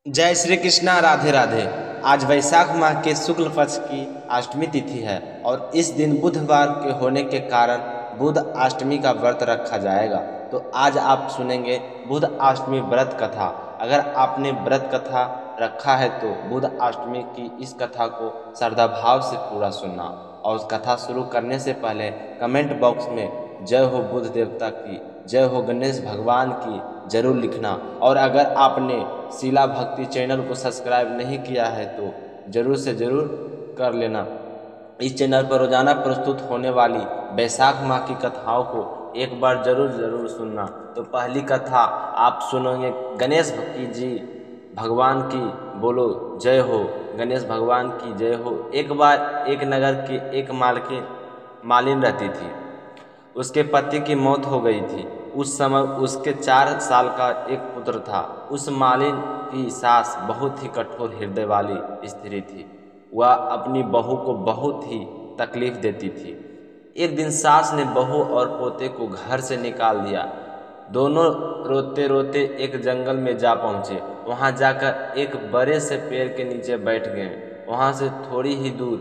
जय श्री कृष्णा, राधे राधे। आज वैशाख माह के शुक्ल पक्ष की अष्टमी तिथि है और इस दिन बुधवार के होने के कारण बुध अष्टमी का व्रत रखा जाएगा। तो आज आप सुनेंगे बुध अष्टमी व्रत कथा। अगर आपने व्रत कथा रखा है तो बुध अष्टमी की इस कथा को श्रद्धा भाव से पूरा सुनना। और उस कथा शुरू करने से पहले कमेंट बॉक्स में जय हो बुध देवता की, जय हो गणेश भगवान की जरूर लिखना। और अगर आपने शिला भक्ति चैनल को सब्सक्राइब नहीं किया है तो जरूर से जरूर कर लेना। इस चैनल पर रोजाना प्रस्तुत होने वाली वैशाख माह की कथाओं को एक बार जरूर सुनना। तो पहली कथा आप सुनोगे गणेश भक्ति जी भगवान की, बोलो जय हो गणेश भगवान की जय हो। एक बार एक नगर की एक मालिन रहती थी। उसके पति की मौत हो गई थी। उस समय उसके 4 साल का एक पुत्र था। उस मालिन की सास बहुत ही कठोर हृदय वाली स्त्री थी। वह अपनी बहू को बहुत ही तकलीफ देती थी। एक दिन सास ने बहू और पोते को घर से निकाल दिया। दोनों रोते रोते एक जंगल में जा पहुँचे। वहाँ जाकर एक बड़े से पेड़ के नीचे बैठ गए। वहाँ से थोड़ी ही दूर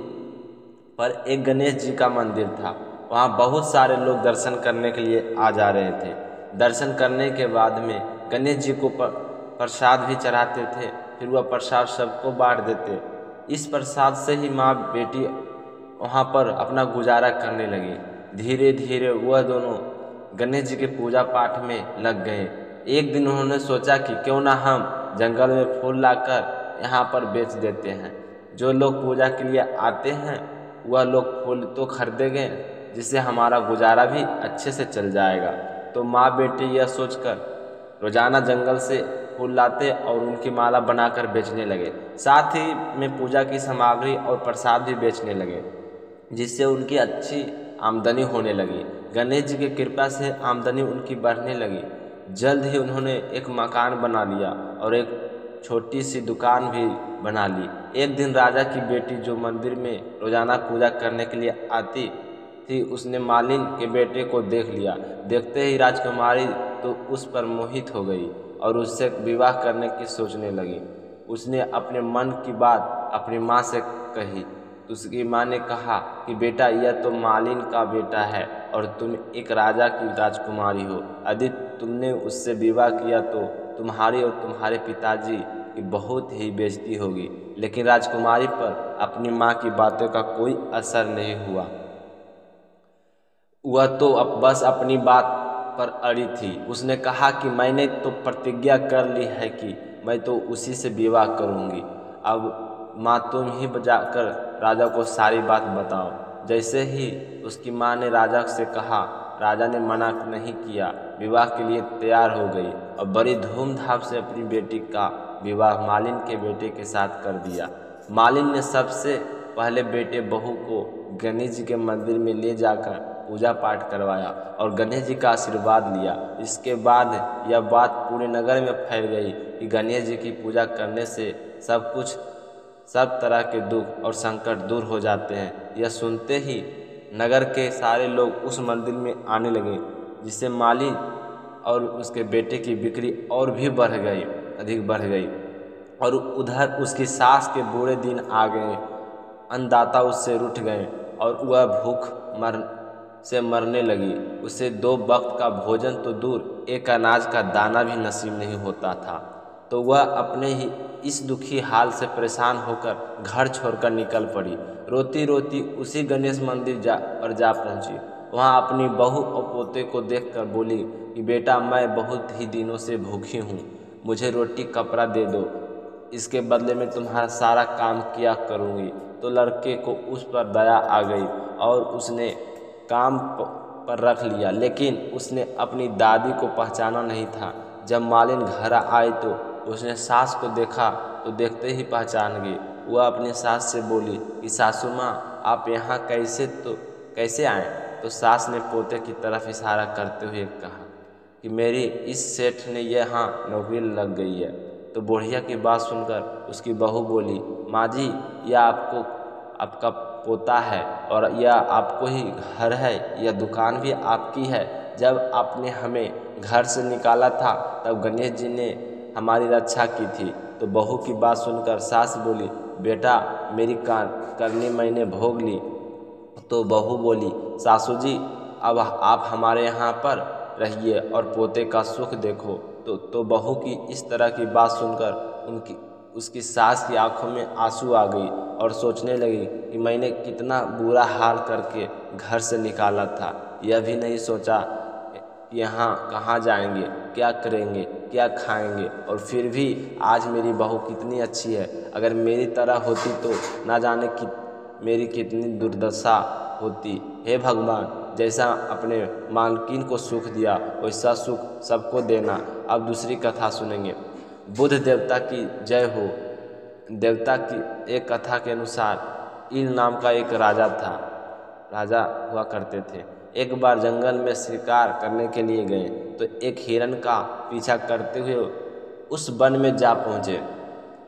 पर एक गणेश जी का मंदिर था। वहाँ बहुत सारे लोग दर्शन करने के लिए आ जा रहे थे। दर्शन करने के बाद में गणेश जी को प्रसाद भी चढ़ाते थे। फिर वह प्रसाद सबको बांट देते। इस प्रसाद से ही माँ बेटी वहाँ पर अपना गुजारा करने लगी। धीरे धीरे वह दोनों गणेश जी के पूजा पाठ में लग गए। एक दिन उन्होंने सोचा कि क्यों ना हम जंगल में फूल लाकर यहाँ पर बेच देते हैं। जो लोग पूजा के लिए आते हैं वह लोग फूल तो खरीदेंगे, जिससे हमारा गुजारा भी अच्छे से चल जाएगा। तो माँ बेटी यह सोचकर रोजाना जंगल से फूल लाते और उनकी माला बनाकर बेचने लगे। साथ ही में पूजा की सामग्री और प्रसाद भी बेचने लगे, जिससे उनकी अच्छी आमदनी होने लगी। गणेश जी की कृपा से आमदनी उनकी बढ़ने लगी। जल्द ही उन्होंने एक मकान बना लिया और एक छोटी सी दुकान भी बना ली। एक दिन राजा की बेटी जो मंदिर में रोजाना पूजा करने के लिए आती थी, उसने मालिन के बेटे को देख लिया। देखते ही राजकुमारी तो उस पर मोहित हो गई और उससे विवाह करने की सोचने लगी। उसने अपने मन की बात अपनी माँ से कही। उसकी माँ ने कहा कि बेटा, यह तो मालिन का बेटा है और तुम एक राजा की राजकुमारी हो। यदि तुमने उससे विवाह किया तो तुम्हारी और तुम्हारे पिताजी की बहुत ही बेइज्जती होगी। लेकिन राजकुमारी पर अपनी माँ की बातों का कोई असर नहीं हुआ। वह तो बस अपनी बात पर अड़ी थी। उसने कहा कि मैंने तो प्रतिज्ञा कर ली है कि मैं तो उसी से विवाह करूंगी। अब माँ तुम ही जाकर राजा को सारी बात बताओ। जैसे ही उसकी माँ ने राजा से कहा, राजा ने मना नहीं किया, विवाह के लिए तैयार हो गई और बड़ी धूमधाम से अपनी बेटी का विवाह मालिन के बेटे के साथ कर दिया। मालिन ने सबसे पहले बेटे बहू को गणेश जी के मंदिर में ले जाकर पूजा पाठ करवाया और गणेश जी का आशीर्वाद लिया। इसके बाद यह बात पूरे नगर में फैल गई कि गणेश जी की पूजा करने से सब तरह के दुख और संकट दूर हो जाते हैं। यह सुनते ही नगर के सारे लोग उस मंदिर में आने लगे, जिससे माली और उसके बेटे की बिक्री और भी अधिक बढ़ गई। और उधर उसकी सास के बुरे दिन आ गए। अन्नदाता उससे रूठ गए और वह भूख से मरने लगी। उसे 2 वक्त का भोजन तो दूर, एक अनाज का दाना भी नसीब नहीं होता था। तो वह अपने ही इस दुखी हाल से परेशान होकर घर छोड़कर निकल पड़ी। रोती रोती उसी गणेश मंदिर पर जा पहुंची। वहां अपनी बहू और पोते को देखकर बोली कि बेटा, मैं बहुत ही दिनों से भूखी हूँ, मुझे रोटी कपड़ा दे दो, इसके बदले में तुम्हारा सारा काम किया करूँगी। तो लड़के को उस पर दया आ गई और उसने काम पर रख लिया। लेकिन उसने अपनी दादी को पहचाना नहीं था। जब मालिन घर आई तो उसने सास को देखा तो देखते ही पहचान गई। वह अपनी सास से बोली कि सासू माँ, आप यहाँ कैसे आए? तो सास ने पोते की तरफ इशारा करते हुए कहा कि मेरी इस सेठ ने यहाँ नौकरी लग गई है। तो बुढ़िया की बात सुनकर उसकी बहू बोली, माँ जी, यह आपका पोता है और यह आपको ही घर है, यह दुकान भी आपकी है। जब आपने हमें घर से निकाला था तब गणेश जी ने हमारी रक्षा की थी। तो बहू की बात सुनकर सास बोली, बेटा मेरी करनी मैंने भोग ली। तो बहू बोली, सासू जी अब आप हमारे यहाँ पर रहिए और पोते का सुख देखो। तो बहू की इस तरह की बात सुनकर उसकी सास की आंखों में आंसू आ गई और सोचने लगी कि मैंने कितना बुरा हाल करके घर से निकाला था। यह भी नहीं सोचा कि यहाँ कहाँ जाएंगे, क्या करेंगे, क्या खाएंगे, और फिर भी आज मेरी बहू कितनी अच्छी है। अगर मेरी तरह होती तो ना जाने कि मेरी कितनी दुर्दशा होती। हे भगवान, जैसा अपने मालकिन को सुख दिया वैसा सुख सबको देना। अब दूसरी कथा सुनेंगे। बुध देवता की जय हो। देवता की एक कथा के अनुसार इल नाम का एक राजा हुआ करते थे। एक बार जंगल में शिकार करने के लिए गए तो एक हिरण का पीछा करते हुए उस वन में जा पहुँचे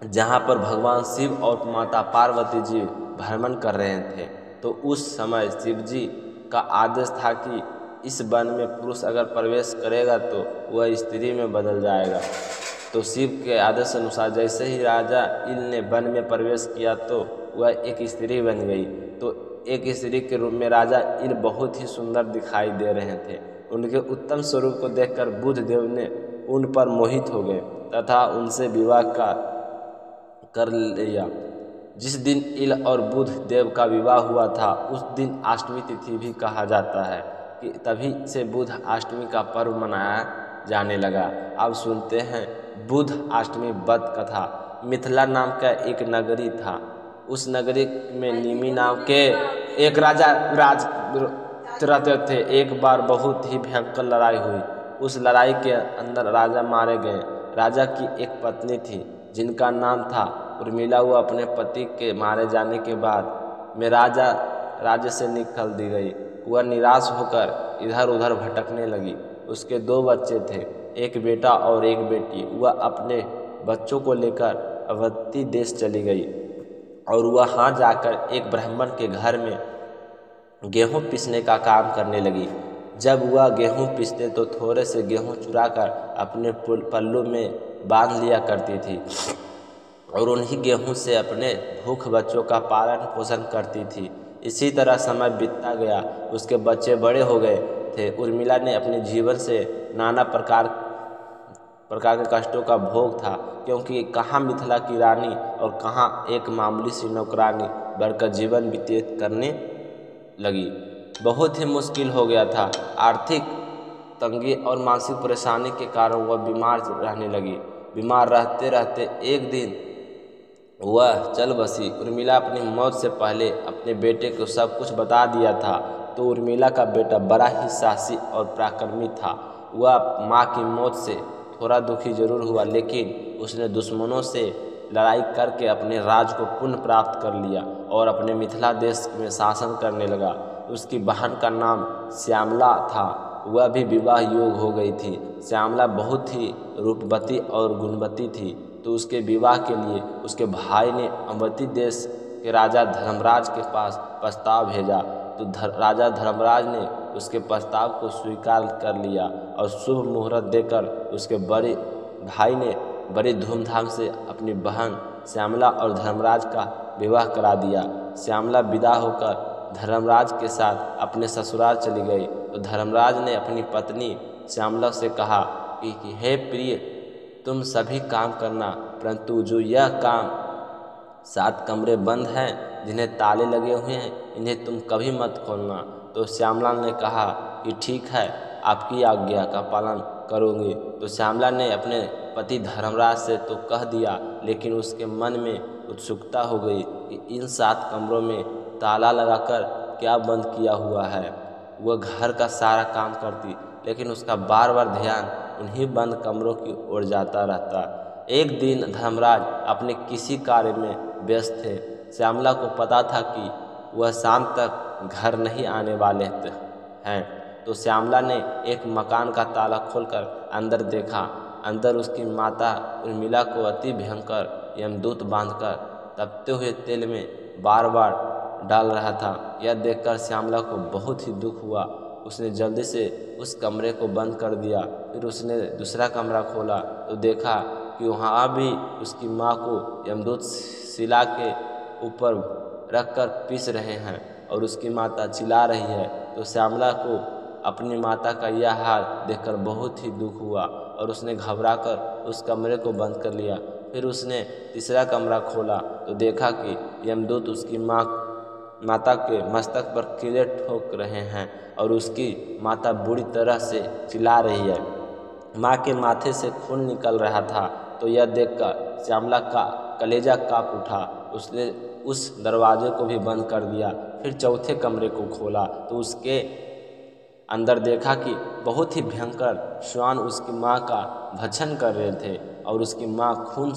जहाँ पर भगवान शिव और माता पार्वती जी भ्रमण कर रहे थे। तो उस समय शिव जी का आदेश था कि इस वन में पुरुष अगर प्रवेश करेगा तो वह स्त्री में बदल जाएगा। तो शिव के आदेश अनुसार जैसे ही राजा इल ने वन में प्रवेश किया तो वह एक स्त्री बन गई। तो एक स्त्री के रूप में राजा इल बहुत ही सुंदर दिखाई दे रहे थे। उनके उत्तम स्वरूप को देखकर बुध देव ने उन पर मोहित हो गए तथा उनसे विवाह कर लिया। जिस दिन इल और बुध देव का विवाह हुआ था उस दिन अष्टमी तिथि भी कहा जाता है कि तभी से बुध अष्टमी का पर्व मनाया जाने लगा। अब सुनते हैं बुध अष्टमी व्रत कथा। मिथिला नाम का एक नगरी था। उस नगरी में निमि नाम के एक राजा रहते थे। एक बार बहुत ही भयंकर लड़ाई हुई। उस लड़ाई के अंदर राजा मारे गए। राजा की एक पत्नी थी जिनका नाम था उर्मिला। वो अपने पति के मारे जाने के बाद में राज्य से निकल दी गई। वह निराश होकर इधर उधर भटकने लगी। उसके 2 बच्चे थे, एक बेटा और एक बेटी। वह अपने बच्चों को लेकर अवंती देश चली गई और वहाँ जाकर एक ब्राह्मण के घर में गेहूँ पीसने का काम करने लगी। जब वह गेहूँ पीसते तो थोड़े से गेहूँ चुराकर अपने पल्लू में बांध लिया करती थी और उन्हीं गेहूं से अपने भूख बच्चों का पालन पोषण करती थी। इसी तरह समय बीतता गया। उसके बच्चे बड़े हो गए थे। उर्मिला ने अपने जीवन से नाना प्रकार के कष्टों का भोग था, क्योंकि कहाँ मिथिला की रानी और कहाँ एक मामूली सी नौकरानी बनकर जीवन व्यतीत करने लगी। बहुत ही मुश्किल हो गया था। आर्थिक तंगी और मानसिक परेशानी के कारण वह बीमार रहने लगी। बीमार रहते रहते एक दिन वह चल बसी। उर्मिला अपनी मौत से पहले अपने बेटे को सब कुछ बता दिया था। तो उर्मिला का बेटा बड़ा ही साहसी और पराक्रमी था। वह माँ की मौत से थोड़ा दुखी जरूर हुआ, लेकिन उसने दुश्मनों से लड़ाई करके अपने राज को पुनः प्राप्त कर लिया और अपने मिथिला देश में शासन करने लगा। उसकी बहन का नाम श्यामला था। वह भी विवाह योग हो गई थी। श्यामला बहुत ही रूपवती और गुणवती थी। तो उसके विवाह के लिए उसके भाई ने अवंती देश के राजा धर्मराज के पास प्रस्ताव भेजा। तो राजा धर्मराज ने उसके प्रस्ताव को स्वीकार कर लिया और शुभ मुहूर्त देकर उसके बड़े भाई ने बड़ी धूमधाम से अपनी बहन श्यामला और धर्मराज का विवाह करा दिया। श्यामला विदा होकर धर्मराज के साथ अपने ससुराल चली गई। तो धर्मराज ने अपनी पत्नी श्यामला से कहा कि हे प्रिय, तुम सभी काम करना, परंतु जो यह काम 7 कमरे बंद हैं जिन्हें ताले लगे हुए हैं, इन्हें तुम कभी मत खोलना। तो श्यामला ने कहा कि ठीक है, आपकी आज्ञा का पालन करूँगी। तो श्यामला ने अपने पति धर्मराज से तो कह दिया, लेकिन उसके मन में उत्सुकता हो गई कि इन 7 कमरों में ताला लगाकर क्या बंद किया हुआ है। वह घर का सारा काम करती, लेकिन उसका बार बार ध्यान उन्हीं बंद कमरों की ओर जाता रहता। एक दिन धर्मराज अपने किसी कार्य में व्यस्त थे। श्यामला को पता था कि वह शाम तक घर नहीं आने वाले हैं। तो श्यामला ने एक मकान का ताला खोलकर अंदर देखा। अंदर उसकी माता उर्मिला को अति भयंकर यमदूत बांधकर तपते हुए तेल में बार बार डाल रहा था। यह देखकर श्यामला को बहुत ही दुख हुआ। उसने जल्दी से उस कमरे को बंद कर दिया। फिर उसने दूसरा कमरा खोला तो देखा कि वहाँ भी उसकी माँ को यमदूत शिला के ऊपर रखकर पीस रहे हैं और उसकी माता चिल्ला रही है। तो श्यामला को अपनी माता का यह हाल देखकर बहुत ही दुख हुआ और उसने घबराकर उस कमरे को बंद कर लिया। फिर उसने तीसरा कमरा खोला तो देखा कि यमदूत उसकी माता के मस्तक पर कीड़े ठोक रहे हैं और उसकी माता बुरी तरह से चिल्ला रही है। माँ के माथे से खून निकल रहा था। तो यह देखकर श्यामला का कलेजा काँप उठा। उसने उस दरवाजे को भी बंद कर दिया। फिर चौथे कमरे को खोला तो उसके अंदर देखा कि बहुत ही भयंकर श्वान उसकी माँ का भक्षण कर रहे थे और उसकी माँ खून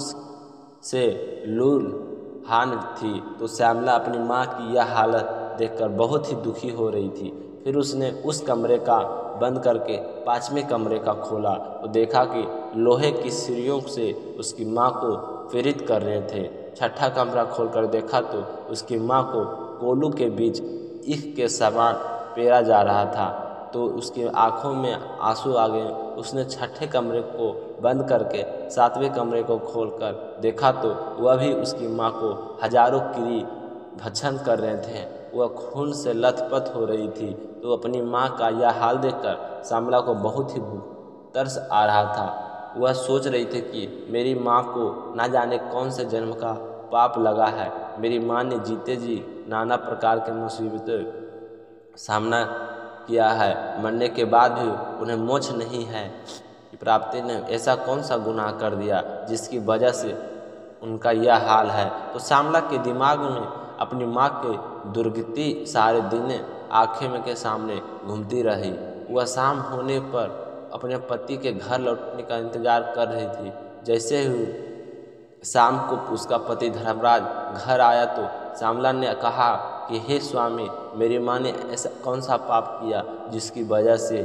से लूलहान थी। तो श्यामला अपनी माँ की यह हालत देखकर बहुत ही दुखी हो रही थी। फिर उसने उस कमरे का बंद करके पांचवें कमरे का खोला तो देखा कि लोहे की सीढ़ियों से उसकी माँ को प्रेरित कर रहे थे। छठा कमरा खोलकर देखा तो उसकी माँ को कोलू के बीच ईख के समान पेरा जा रहा था। तो उसकी आंखों में आंसू आ गए। उसने छठे कमरे को बंद करके सातवें कमरे को खोलकर देखा तो वह भी उसकी माँ को हजारों कीड़ी भक्षण कर रहे थे। वह खून से लथपथ हो रही थी। तो अपनी माँ का यह हाल देखकर श्यामला को बहुत ही तरस आ रहा था। वह सोच रही थी कि मेरी माँ को ना जाने कौन से जन्म का पाप लगा है। मेरी माँ ने जीते जी नाना प्रकार के मुसीबतों सामना किया है, मरने के बाद भी उन्हें मोक्ष नहीं है प्राप्ति ने ऐसा कौन सा गुनाह कर दिया जिसकी वजह से उनका यह हाल है। तो श्यामला के दिमाग में अपनी माँ के दुर्गति सारे दिन आँखें में के सामने घूमती रही। वह शाम होने पर अपने पति के घर लौटने का इंतजार कर रही थी। जैसे ही शाम को उसका पति धर्मराज घर आया तो श्यामला ने कहा कि हे स्वामी, मेरी माँ ने ऐसा कौन सा पाप किया जिसकी वजह से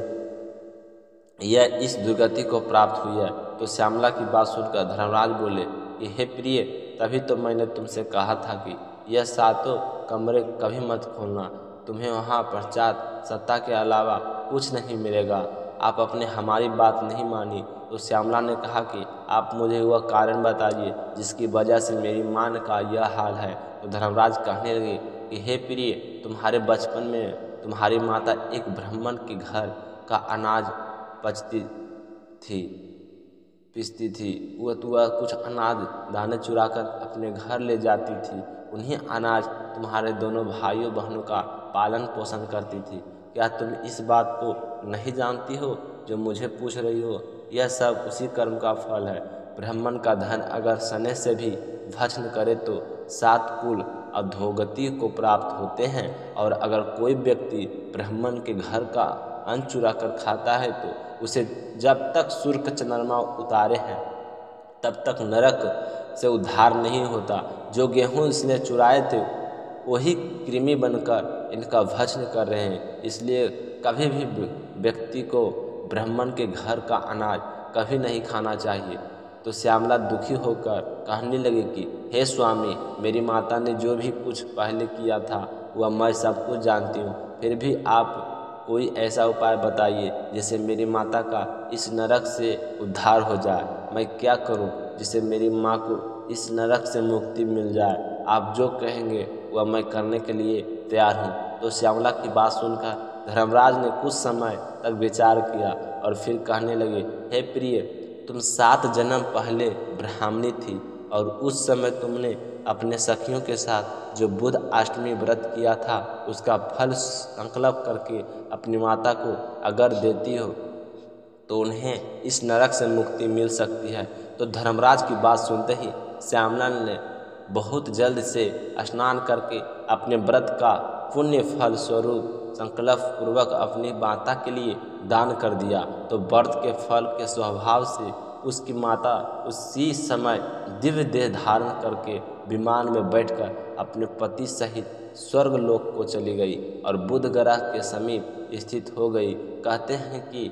यह इस दुर्गति को प्राप्त हुई है। तो श्यामला की बात सुनकर धर्मराज बोले कि हे प्रिय, तभी तो मैंने तुमसे कहा था कि यह सातों कमरे कभी मत खोलना। तुम्हें वहाँ पश्चात सत्ता के अलावा कुछ नहीं मिलेगा। आप अपने हमारी बात नहीं मानी। तो श्यामला ने कहा कि आप मुझे वह कारण बताइए जिसकी वजह से मेरी माँ का यह हाल है। तो धर्मराज कहने लगे कि हे प्रिय, तुम्हारे बचपन में तुम्हारी माता एक ब्राह्मण के घर का अनाज पीसती थी। वह कुछ अनाज दाने चुराकर अपने घर ले जाती थी। उन्हीं अनाज तुम्हारे दोनों भाइयों बहनों का पालन पोषण करती थी। क्या तुम इस बात को नहीं जानती हो जो मुझे पूछ रही हो? यह सब उसी कर्म का फल है। ब्राह्मण का धन अगर सने से भी भक्षण करे तो 7 कुल अधोगति को प्राप्त होते हैं, और अगर कोई व्यक्ति ब्राह्मण के घर का अन्न चुरा कर खाता है तो उसे जब तक सूर्य का चंद्रमा उतारे हैं तब तक नरक से उद्धार नहीं होता। जो गेहूँ इसने चुराए थे वही कृमि बनकर इनका भक्षण कर रहे हैं। इसलिए कभी भी व्यक्ति को ब्राह्मण के घर का अनाज कभी नहीं खाना चाहिए। तो श्यामला दुखी होकर कहने लगी कि हे स्वामी, मेरी माता ने जो भी कुछ पहले किया था वह मैं सब कुछ जानती हूँ। फिर भी आप कोई ऐसा उपाय बताइए जिससे मेरी माता का इस नरक से उद्धार हो जाए। मैं क्या करूं जिससे मेरी माँ को इस नरक से मुक्ति मिल जाए? आप जो कहेंगे वह मैं करने के लिए तैयार हूं। तो श्यामला की बात सुनकर धर्मराज ने कुछ समय तक विचार किया और फिर कहने लगे, हे प्रिय, तुम 7 जन्म पहले ब्राह्मणी थी और उस समय तुमने अपने सखियों के साथ जो बुध अष्टमी व्रत किया था उसका फल संकल्प करके अपनी माता को अगर देती हो तो उन्हें इस नरक से मुक्ति मिल सकती है। तो धर्मराज की बात सुनते ही श्यामला ने बहुत जल्द से स्नान करके अपने व्रत का पुण्य फल स्वरूप संकल्प पूर्वक अपनी माता के लिए दान कर दिया। तो व्रत के फल के स्वभाव से उसकी माता उसी समय दिव्य देह धारण करके विमान में बैठकर अपने पति सहित स्वर्ग लोक को चली गई और बुध ग्रह के समीप स्थित हो गई। कहते हैं कि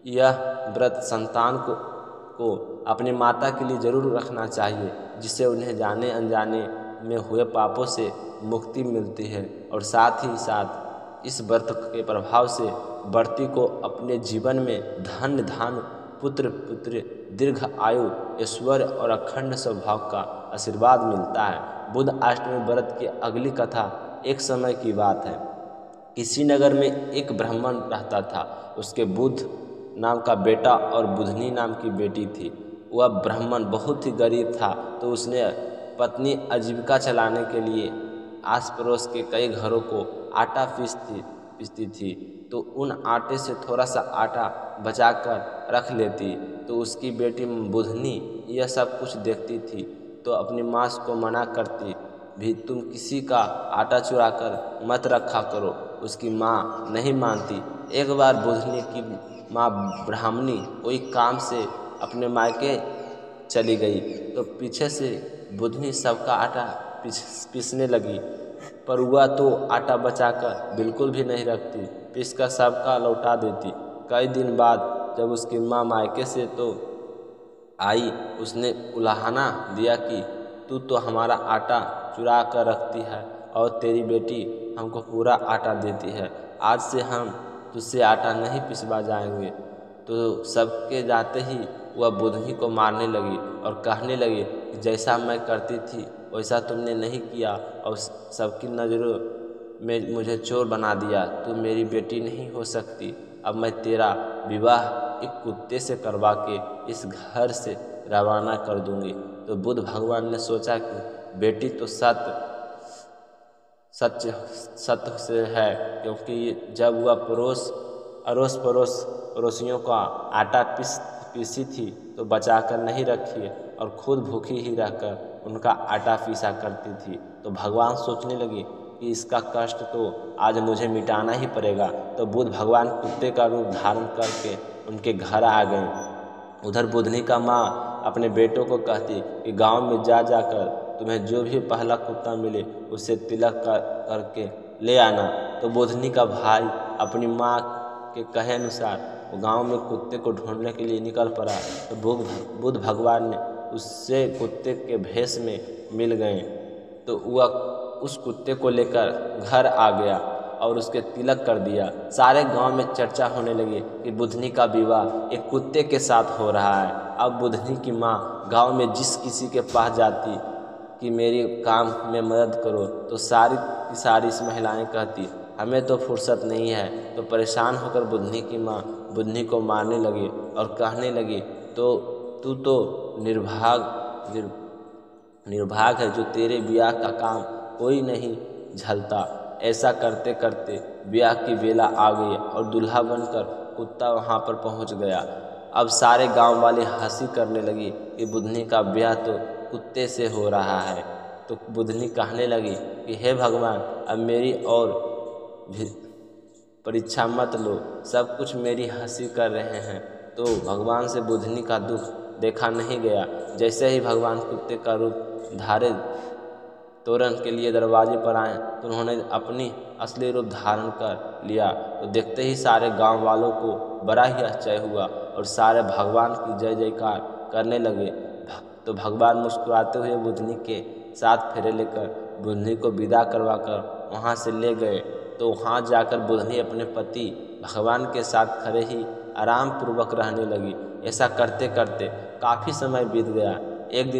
यह व्रत संतान को अपनी माता के लिए जरूर रखना चाहिए, जिससे उन्हें जाने अनजाने में हुए पापों से मुक्ति मिलती है। और साथ ही साथ इस व्रत के प्रभाव से व्रती को अपने जीवन में धन धान पुत्र पुत्र दीर्घ आयु, ऐश्वर्य और अखंड स्वभाव का आशीर्वाद मिलता है। बुध अष्टमी व्रत की अगली कथा एक समय की बात है। किसी नगर में एक ब्राह्मण रहता था। उसके बुध नाम का बेटा और बुधनी नाम की बेटी थी। वह ब्राह्मण बहुत ही गरीब था, तो उसने पत्नी आजीविका चलाने के लिए आस पड़ोस के कई घरों को आटा पीसती थी। तो उन आटे से थोड़ा सा आटा बचाकर रख लेती। तो उसकी बेटी बुधनी यह सब कुछ देखती थी, तो अपनी माँ को मना करती भी, तुम किसी का आटा चुरा कर मत रखा करो। उसकी माँ नहीं मानती। एक बार बुधनी की माँ ब्राह्मणी कोई काम से अपने मायके चली गई, तो पीछे से बुधनी सबका आटा पीसने लगी, पर वह तो आटा बचाकर बिल्कुल भी नहीं रखती, पीसकर सबका लौटा देती। कई दिन बाद जब उसकी माँ मायके से तो आई, उसने उलाहना दिया कि तू तो हमारा आटा चुरा कर रखती है और तेरी बेटी हमको पूरा आटा देती है। आज से हम तुझसे आटा नहीं पिसवा जाएंगे। तो सबके जाते ही वह बुधनी को मारने लगी और कहने लगी कि जैसा मैं करती थी वैसा तुमने नहीं किया और सबकी नज़रों में मुझे चोर बना दिया। तू मेरी बेटी नहीं हो सकती। अब मैं तेरा विवाह एक कुत्ते से करवा के इस घर से रवाना कर दूंगी। तो बुध भगवान ने सोचा कि बेटी तो सच से है, क्योंकि जब वह अड़ोस पड़ोसियों का आटा पीसी थी तो बचाकर नहीं रखी और खुद भूखी ही रहकर उनका आटा पीसा करती थी। तो भगवान सोचने लगे कि इसका कष्ट तो आज मुझे मिटाना ही पड़ेगा। तो बुध भगवान कुत्ते का रूप धारण करके उनके घर आ गए। उधर बुधनी का माँ अपने बेटों को कहती कि गांव में जाकर तुम्हें जो भी पहला कुत्ता मिले उसे तिलक करके ले आना। तो बुधनी का भाई अपनी माँ के कहे अनुसार वो गांव में कुत्ते को ढूंढने के लिए निकल पड़ा। तो बुध भगवान ने उससे कुत्ते के भेष में मिल गए। तो वह उस कुत्ते को लेकर घर आ गया और उसके तिलक कर दिया। सारे गांव में चर्चा होने लगी कि बुधनी का विवाह एक कुत्ते के साथ हो रहा है। अब बुधनी की माँ गांव में जिस किसी के पास जाती कि मेरी काम में मदद करो, तो सारी की सारी महिलाएं कहती हमें तो फुर्सत नहीं है। तो परेशान होकर बुधनी की माँ बुधनी को मारने लगी और कहने लगी, तो तू तो निर्भाग है, जो तेरे ब्याह का काम कोई नहीं झलता। ऐसा करते करते ब्याह की बेला आ गई और दूल्हा बनकर कुत्ता वहाँ पर पहुँच गया। अब सारे गांव वाले हंसी करने लगी कि बुधनी का ब्याह तो कुत्ते से हो रहा है। तो बुधनी कहने लगी कि हे भगवान, अब मेरी और भी परीक्षा मत लो, सब कुछ मेरी हंसी कर रहे हैं। तो भगवान से बुधनी का दुख देखा नहीं गया। जैसे ही भगवान कुत्ते का रूप धारे तोरण के लिए दरवाजे पर आए, तो उन्होंने अपनी असली रूप धारण कर लिया। तो देखते ही सारे गांव वालों को बड़ा ही आश्चर्य हुआ और सारे भगवान की जय जयकार करने लगे। तो भगवान मुस्कुराते हुए बुधनी के साथ फेरे लेकर बुधनी को विदा करवाकर वहाँ से ले गए। तो वहाँ जाकर बुधनी अपने पति भगवान के साथ खड़े ही आराम पूर्वक रहने लगी। ऐसा करते करते काफ़ी समय बीत गया। एक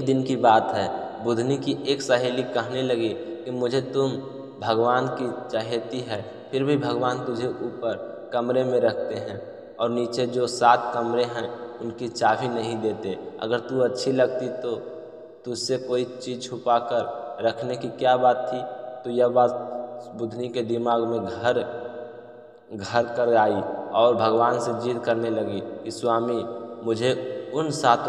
दिन की बात है। बुधनी की एक सहेली कहने लगी कि मुझे तुम भगवान की चहेती है, फिर भी भगवान तुझे ऊपर कमरे में रखते हैं और नीचे जो 7 कमरे हैं उनकी चाबी नहीं देते। अगर तू अच्छी लगती तो तुझसे कोई चीज़ छुपा कर रखने की क्या बात थी। तो यह बात बुधनी के दिमाग में घर कर आई और भगवान से जिद करने लगी कि स्वामी, मुझे उन 7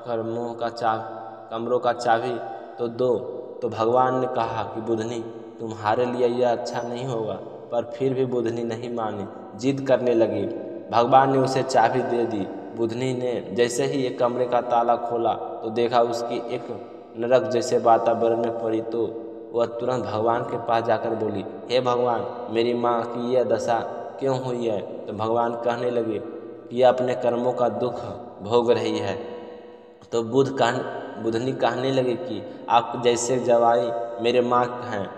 कमरों का चाबी तो दो। तो भगवान ने कहा कि बुधनी, तुम्हारे लिए यह अच्छा नहीं होगा। पर फिर भी बुधनी नहीं मानी, जिद करने लगी। भगवान ने उसे चाबी दे दी। बुधनी ने जैसे ही एक कमरे का ताला खोला तो देखा उसकी एक नरक जैसे वातावरण में पड़ी। तो वह तुरंत भगवान के पास जाकर बोली, हे भगवान, मेरी माँ की यह दशा क्यों हुई है। तो भगवान कहने लगे कि यह अपने कर्मों का दुख भोग रही है। तो बुधनी कहने लगे कि आप जैसे जवाई मेरे माँ हैं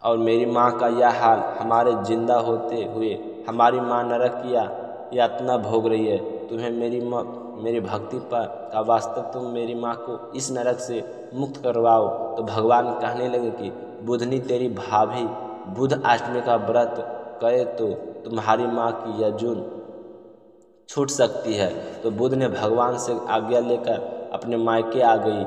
और मेरी माँ का यह हाल हमारे जिंदा होते हुए हमारी माँ नरक किया यातना भोग रही है। तुम्हें मेरी भक्ति पर का वास्तव तुम मेरी माँ को इस नरक से मुक्त करवाओ। तो भगवान कहने लगे कि बुधनी तेरी भाभी बुध अष्टमी का व्रत करे तो तुम्हारी माँ की यह जून छूट सकती है। तो बुध ने भगवान से आज्ञा लेकर अपने मायके आ गई।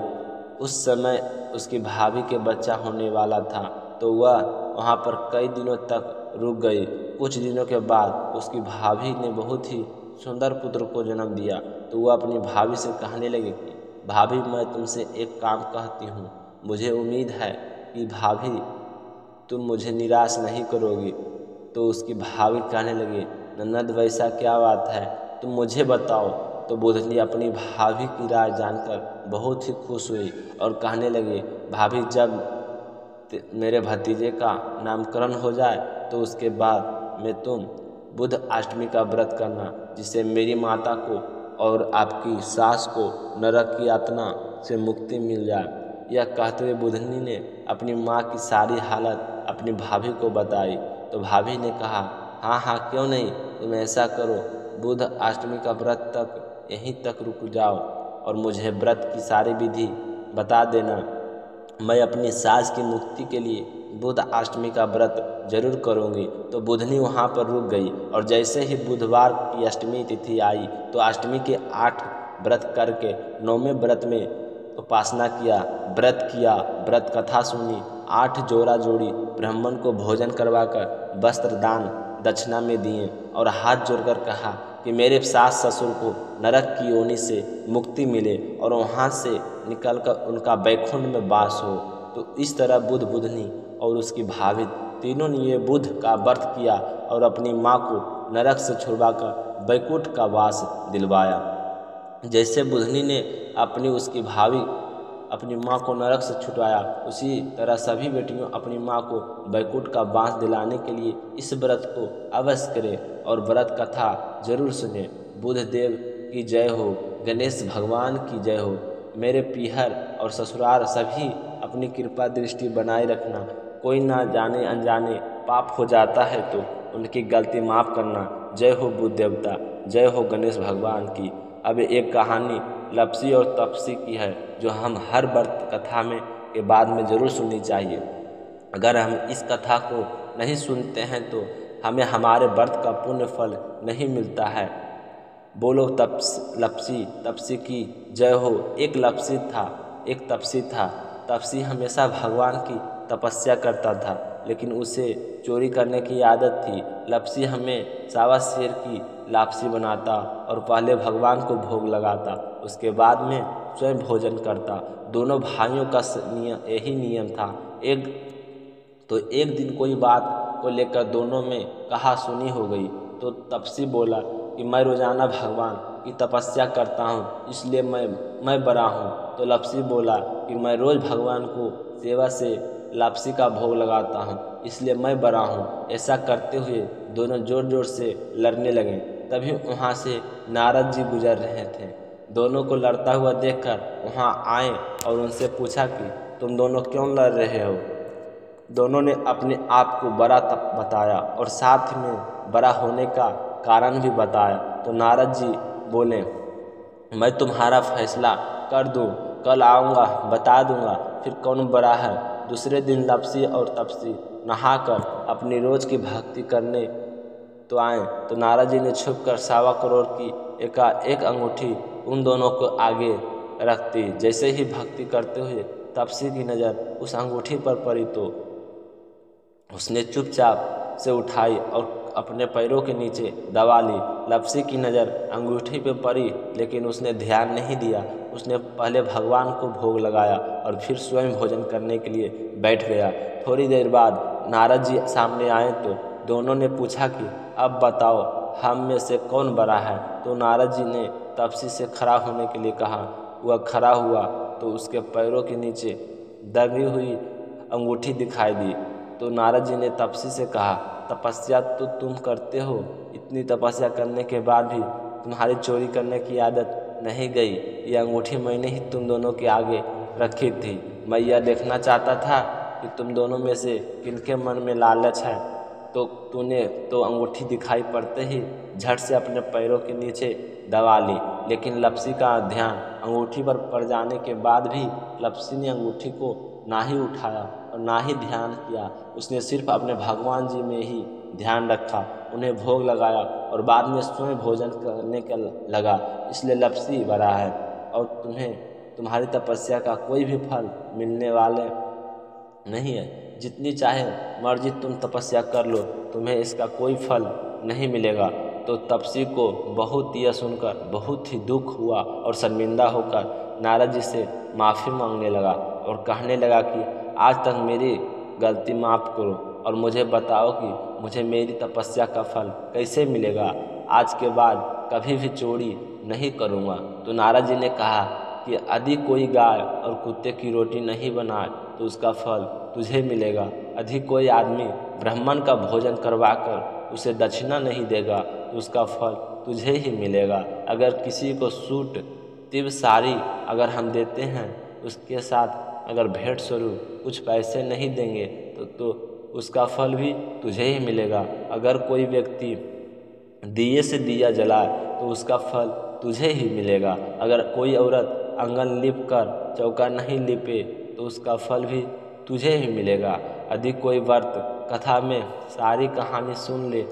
उस समय उसकी भाभी के बच्चा होने वाला था, तो वह वहाँ पर कई दिनों तक रुक गई। कुछ दिनों के बाद उसकी भाभी ने बहुत ही सुंदर पुत्र को जन्म दिया। तो वह अपनी भाभी से कहने लगी कि भाभी, मैं तुमसे एक काम कहती हूँ, मुझे उम्मीद है कि भाभी तुम मुझे निराश नहीं करोगी। तो उसकी भाभी कहने लगी, ननद वैसा क्या बात है, तुम मुझे बताओ। तो बुधनी अपनी भाभी की राय जानकर बहुत ही खुश हुई और कहने लगी, भाभी जब मेरे भतीजे का नामकरण हो जाए तो उसके बाद में तुम बुध अष्टमी का व्रत करना, जिससे मेरी माता को और आपकी सास को नरक की यातना से मुक्ति मिल जाए। यह कहते हुए बुधनी ने अपनी माँ की सारी हालत अपनी भाभी को बताई। तो भाभी ने कहा, हाँ हाँ क्यों नहीं, तुम ऐसा करो, बुध अष्टमी का व्रत तक यहीं तक रुक जाओ और मुझे व्रत की सारी विधि बता देना। मैं अपनी सास की मुक्ति के लिए बुध अष्टमी का व्रत जरूर करूंगी। तो बुधनी वहाँ पर रुक गई और जैसे ही बुधवार की अष्टमी तिथि आई तो अष्टमी के 8 व्रत करके 9वें व्रत में उपासना किया, व्रत कथा सुनी, 8 जोड़ा जोड़ी ब्राह्मण को भोजन करवाकर वस्त्र दान दक्षिणा में दिए और हाथ जोड़कर कहा कि मेरे सास ससुर को नरक की योनि से मुक्ति मिले और वहाँ से निकलकर उनका बैकुंठ में वास हो। तो इस तरह बुधनी और उसकी भाभी तीनों ने ये बुध का व्रत किया और अपनी माँ को नरक से छुड़वाकर बैकुंठ का वास दिलवाया। जैसे बुधनी ने अपनी माँ को नरक से छुटवाया, उसी तरह सभी बेटियों अपनी माँ को बैकुंठ का वास दिलाने के लिए इस व्रत को अवश्य करें और व्रत कथा जरूर सुने। बुध देव की जय हो, गणेश भगवान की जय हो। मेरे पीहर और ससुराल सभी अपनी कृपा दृष्टि बनाए रखना। कोई ना जाने अनजाने पाप हो जाता है तो उनकी गलती माफ़ करना। जय हो बुध देवता, जय हो गणेश भगवान की। अब एक कहानी लपसी और तपसी की है जो हम हर व्रत कथा में के बाद में ज़रूर सुननी चाहिए। अगर हम इस कथा को नहीं सुनते हैं तो हमें हमारे व्रत का पुण्य फल नहीं मिलता है। बोलो लपसी तपसी की जय हो। एक तपसी था। तपसी हमेशा भगवान की तपस्या करता था, लेकिन उसे चोरी करने की आदत थी। लपसी हमें सावा शेर की लापसी बनाता और पहले भगवान को भोग लगाता, उसके बाद में स्वयं भोजन करता। दोनों भाइयों का यही नियम था। एक दिन कोई बात को लेकर दोनों में कहा सुनी हो गई। तो तपसी बोला कि मैं रोजाना भगवान की तपस्या करता हूँ, इसलिए मैं बड़ा हूँ। तो लपसी बोला कि मैं रोज़ भगवान को सेवा से लापसी का भोग लगाता हूँ, इसलिए मैं बड़ा हूँ। ऐसा करते हुए दोनों जोर जोर से लड़ने लगे। तभी वहाँ से नारद जी गुजर रहे थे। दोनों को लड़ता हुआ देखकर वहाँ आए और उनसे पूछा कि तुम दोनों क्यों लड़ रहे हो। दोनों ने अपने आप को बड़ा बताया और साथ में बड़ा होने का कारण भी बताया। तो नारद जी बोले, मैं तुम्हारा फैसला कर दूं, कल आऊँगा बता दूंगा फिर कौन बड़ा है। दूसरे दिन लपसी और तपसी नहाकर अपनी रोज की भक्ति करने तो आए। तो नारद जी ने छुपकर 1.25 करोड़ की एक अंगूठी उन दोनों को आगे रख दी। जैसे ही भक्ति करते हुए तपसी की नज़र उस अंगूठी पर पड़ी तो उसने चुपचाप से उठाई और अपने पैरों के नीचे दबा ली। लपसी की नज़र अंगूठी पे पड़ी, लेकिन उसने ध्यान नहीं दिया। उसने पहले भगवान को भोग लगाया और फिर स्वयं भोजन करने के लिए बैठ गया। थोड़ी देर बाद नारद जी सामने आए तो दोनों ने पूछा कि अब बताओ हम में से कौन बड़ा है। तो नारद जी ने तपसी से खड़ा होने के लिए कहा। वह खड़ा हुआ तो उसके पैरों के नीचे दबी हुई अंगूठी दिखाई दी। तो नारद जी ने तपसी से कहा, तपस्या तो तुम करते हो, इतनी तपस्या करने के बाद भी तुम्हारी चोरी करने की आदत नहीं गई। ये अंगूठी मैंने ही तुम दोनों के आगे रखी थी। मैं यह देखना चाहता था कि तुम दोनों में से किनके मन में लालच है तो तूने तो अंगूठी दिखाई पड़ते ही झट से अपने पैरों के नीचे दबा ली। लेकिन लप्सी का ध्यान अंगूठी पर पड़ जाने के बाद भी लप्सी ने अंगूठी को ना ही उठाया और ना ही ध्यान किया। उसने सिर्फ अपने भगवान जी में ही ध्यान रखा, उन्हें भोग लगाया और बाद में स्वयं भोजन करने का लगा। इसलिए लप्सी बड़ा है और तुम्हारी तपस्या का कोई भी फल मिलने वाले नहीं है। जितनी चाहे मर्जी तुम तपस्या कर लो, तुम्हें इसका कोई फल नहीं मिलेगा। तो तपसी को बहुत यह सुनकर बहुत ही दुख हुआ और शर्मिंदा होकर नारद जी से माफ़ी मांगने लगा और कहने लगा कि आज तक मेरी गलती माफ़ करो और मुझे बताओ कि मुझे मेरी तपस्या का फल कैसे मिलेगा। आज के बाद कभी भी चोरी नहीं करूँगा। तो नारद जी ने कहा कि यदि कोई गाय और कुत्ते की रोटी नहीं बनाए तो उसका फल तुझे मिलेगा। यदि कोई आदमी ब्राह्मण का भोजन करवाकर उसे दक्षिणा नहीं देगा तो उसका फल तुझे ही मिलेगा। अगर किसी को सूट तिब साड़ी अगर हम देते हैं, उसके साथ अगर भेंट स्वरूप कुछ पैसे नहीं देंगे तो उसका फल भी तुझे ही मिलेगा। अगर कोई व्यक्ति दिए से दिया जलाए तो उसका फल तुझे ही मिलेगा। अगर कोई औरत आंगन लीप कर चौका नहीं लीपे तो उसका फल भी तुझे ही मिलेगा। यदि कोई व्रत कथा में सारी कहानी सुन ले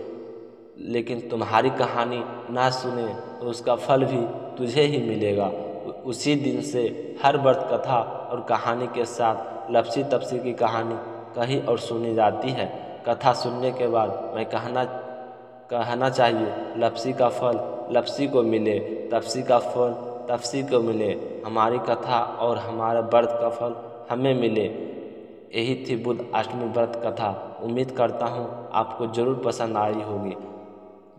लेकिन तुम्हारी कहानी ना सुने तो उसका फल भी तुझे ही मिलेगा। उसी दिन से हर व्रत कथा और कहानी के साथ लप्सी तपसी की कहानी कही और सुनी जाती है। कथा सुनने के बाद मैं कहना चाहिए लप्सी का फल लप्सी को मिले, तपसी का फल तपसी को मिले, हमारी कथा और हमारा व्रत का फल हमें मिले। यही थी बुद्ध अष्टमी व्रत कथा। उम्मीद करता हूँ आपको ज़रूर पसंद आई होगी।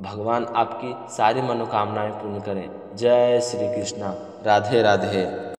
भगवान आपकी सारी मनोकामनाएं पूर्ण करें। जय श्री कृष्णा। राधे राधे।